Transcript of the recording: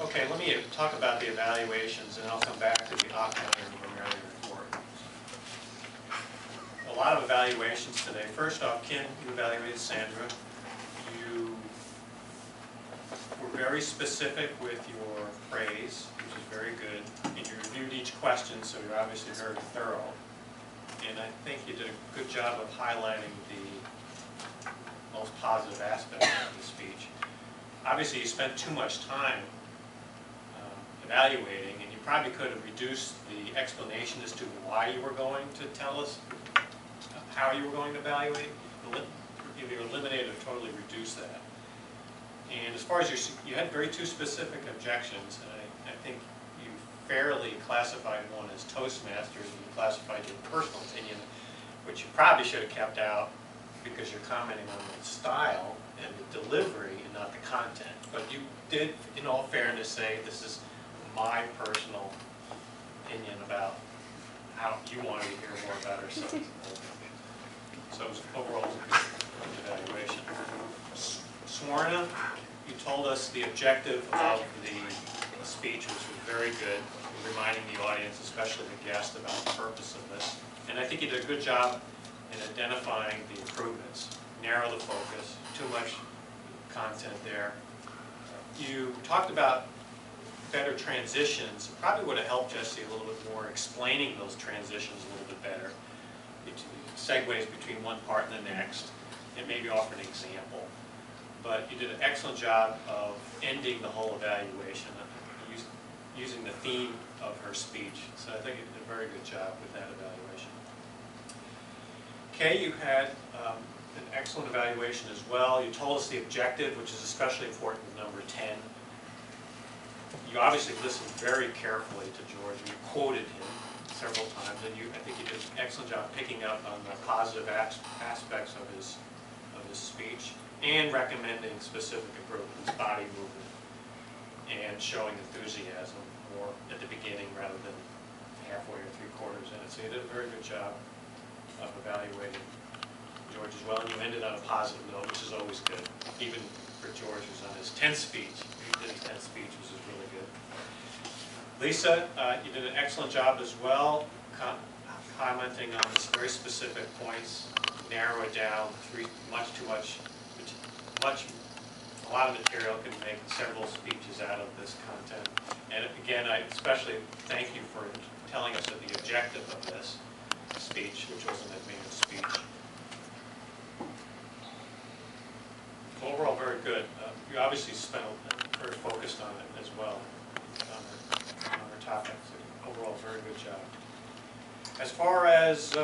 Okay, let me talk about the evaluations, and I'll come back to the Octane and Vermeer report. A lot of evaluations today. First off, Ken, you evaluated Sandra. You were very specific with your praise, which is very good, and you reviewed each question, so you're obviously very thorough. And I think you did a good job of highlighting the most positive aspects of the speech. Obviously, you spent too much time evaluating, and you probably could have reduced the explanation as to why you were going to tell us how you were going to evaluate. You eliminated or totally reduced that. And as far as you had two specific objections, and I think you fairly classified one as Toastmasters, and you classified your personal opinion, which you probably should have kept out because you're commenting on the style and the delivery and not the content. But you did, in all fairness, say this is my personal opinion about how you wanted to hear more about ourselves. So it was overall a good evaluation. Swarna, you told us the objective of the speech, which was very good, reminding the audience, especially the guest, about the purpose of this. And I think you did a good job in identifying the improvements. Narrow the focus, too much content there. You talked about better transitions. It probably would have helped Jesse a little bit more explaining those transitions a little bit better. Segues between one part and the next, and maybe offer an example. But you did an excellent job of ending the whole evaluation, using the theme of her speech. So I think you did a very good job with that evaluation. Kay, you had an excellent evaluation as well. You told us the objective, which is especially important with number 10. You obviously listened very carefully to George. You quoted him several times, and I think you did an excellent job picking up on the positive aspects of his speech and recommending specific improvements, body movement, and showing enthusiasm more at the beginning rather than halfway or three-quarters in it. So you did a very good job of evaluating George as well, and you ended on a positive note, which is always good, even for George, who's on his 10th speech. He did his 10th speech, which is really good. Lisa, you did an excellent job as well, commenting on some very specific points, narrow it down, a lot of material can make several speeches out of this content. And again, I especially thank you for telling us that the objective of this speech, which was an advanced speech. Overall, very good. You obviously very focused on it as well, on our topics. Overall, very good job. As far as